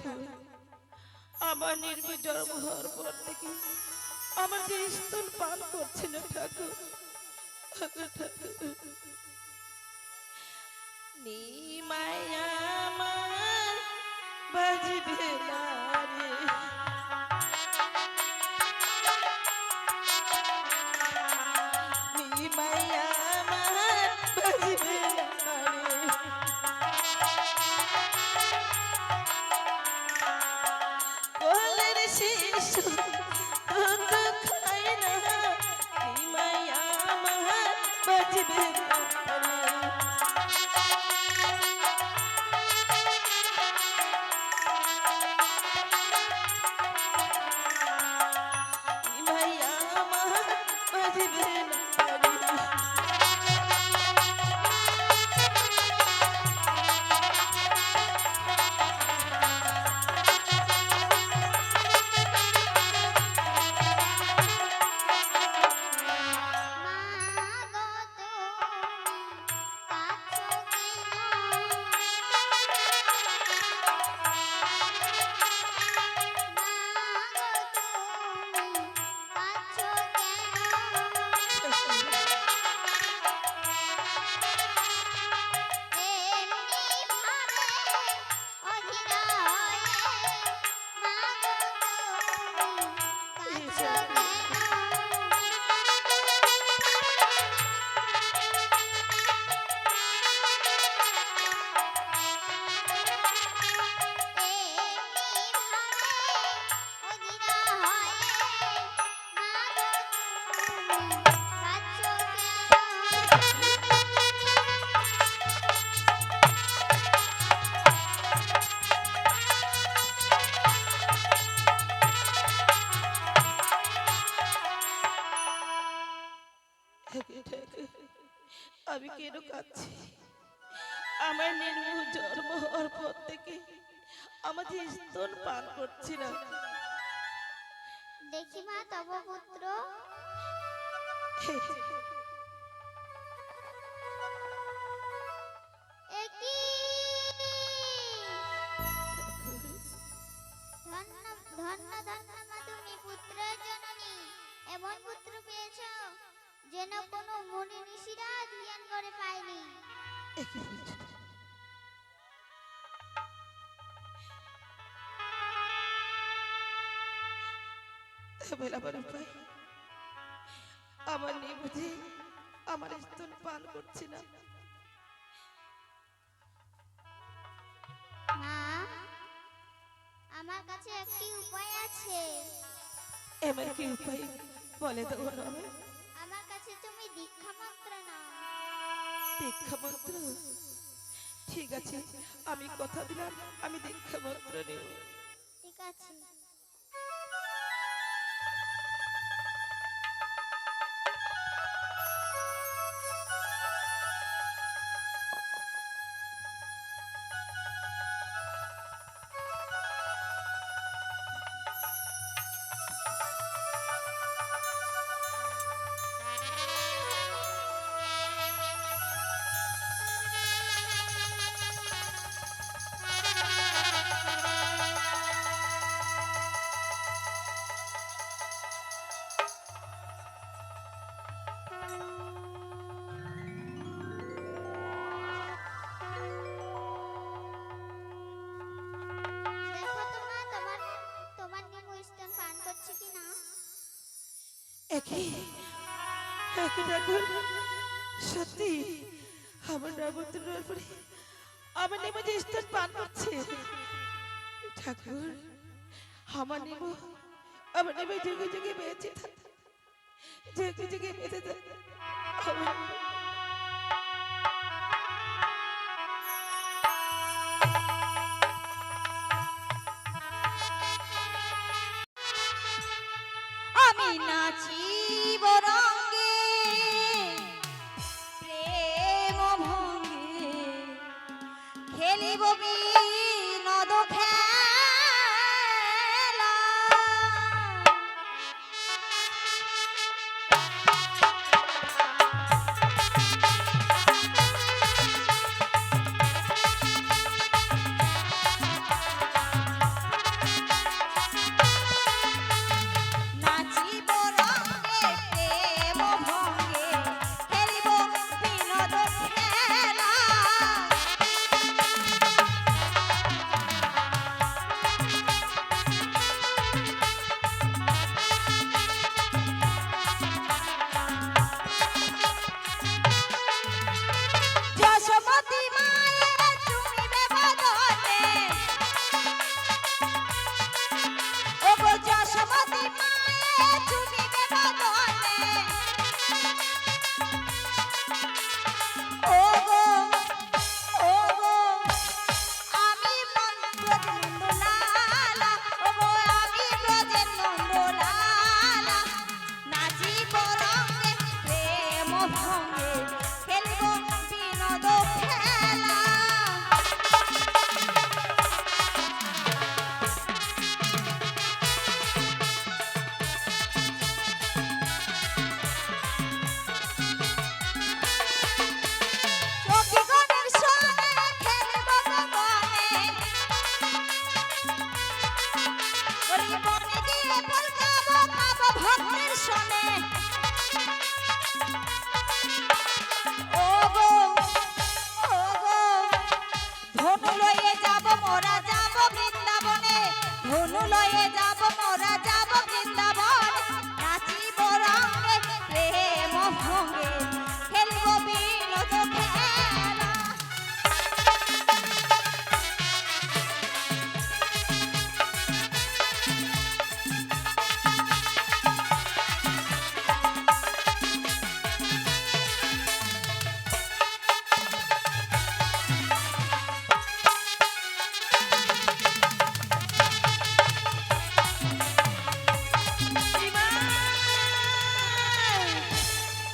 ঠাকুর, আমার নির্ভীক জন্ম হওয়ার পর থেকে আমার যে স্তন পান করছে না ঠাকুর। নিমায়া আমার বাজবে না রে, নিমায়া আমার বাজবে না রে, কোলের শিশু দুধ খায় না, নিমায়া আমার বাজবে না রে। আমি কেন কাঁদছি? আমার নির্মূল জন্ম হওয়ার পর থেকে আমার যে স্তন পান করছি না। দেখি মা তব পুত্র একই ধন্য ধন্য ধন্য মা, তুমি পুত্র জননী। এমন পুত্র পেয়েছ যেন কোনো মুনি ঋষিরা ধ্যান করে পায়নি। আমার নেই বুঝি আমার স্তন পান করছি না। মা, আমার কাছে একটি উপায় আছে। এমন কি উপায় বলে তো আমি? আমার কাছে তুমি দীক্ষা মন্ত্র নাও। দীক্ষা মন্ত্র? ঠিক আছে, আমি কথা দিলাম আমি দীক্ষা মন্ত্র নেব। ঠিক আছে। সত্যি আমার রাবণের উপরে আমার নেমে যে স্তন পান করছে। ঠাকুর, আমার নেমে যুগে যুগে বেঁচে থাকে, যুগে যুগে বেঁচে থাকে। আমি নাচিব রঙ্গে প্রেম ভঙ্গে, খেলিব বিনোদ খেলা। শোনে ওগো ওগো ধনু লয়ে যাব মোরা যাব বৃন্দাবনে ধনু লয়ে যাব মোরা যাব বৃন্দাবন নাচিব রঙে প্রেম ভঙ্গে খেলব বিনোদ খেলা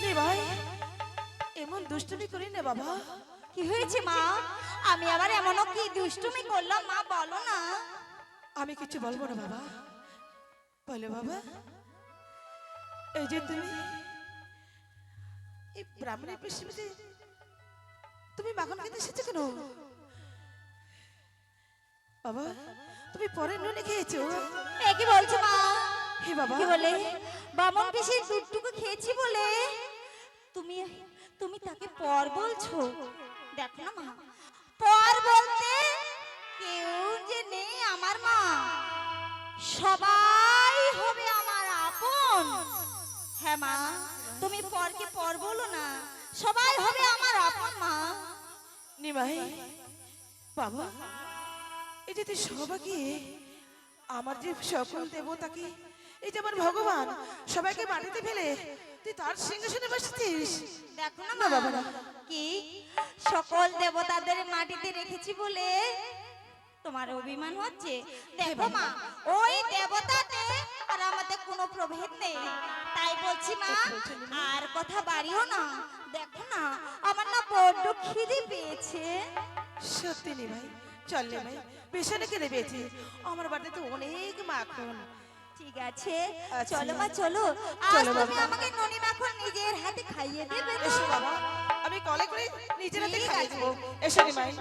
নিমাই এমন দুষ্টুমি করি না বাবা। কি হয়েছে মা আমি আবার এমনও কি দুষ্টুমি করলাম মা বলো না আমি কিছু বলবো না বাবা। বলে বাবা, এই যে তুমি এই ব্রাহ্মণের পৃষ্ঠে তুমি মাখন খেতে এসেছো কেন বাবা? তুমি পরে নুনে খেয়েছো? এ কি বলছো মা হে বাবা, কি বলে বামন পিসির দুধটুকু খেয়েছি বলে তুমি তুমি তাকে পর বলছো? দেখো না মা পর বলতে কেউ যে নেই আমার মা সবাই হবে আমার আপন। হ্যাঁ মা তুমি পরকে পর বলো না সবাই হবে আমার আপন মা। নিমাই বাবা, এই যে তুই সবাইকে আমার যে সকল দেবতাকে এই যে আমার ভগবান সবাইকে মাটিতে ফেলে তুই তার সিংহাসনে বসেছিস। দেখো না না মা বাবা, না। কি সকল দেবতাদের মাটিতে রেখেছি বলে তোমার অভিমান হচ্ছে? দেখো মা ওই দেবতাতে আর আমাদের কোনো প্রভেদ নেই তাই বলছি মা আর কথা বাড়িও না। দেখো না আমার না বড্ড খিদে পেয়েছে। সত্যি নিমাই, চল নিমাই পেছনে কেড়ে পেয়েছি। আমার বাড়িতে তো অনেক মাখন। ঠিক আছে আচ্ছা। চলো মা চলো আজ চলো তুমি বাবা। আমাকে ননি মাখন নিজের হাতে খাইয়ে দেবে তো? এসো বাবা, আমি কলে করে নিজের হাতে ঠিক খাইয়ে আছে। দেবো। এসো নিমাই।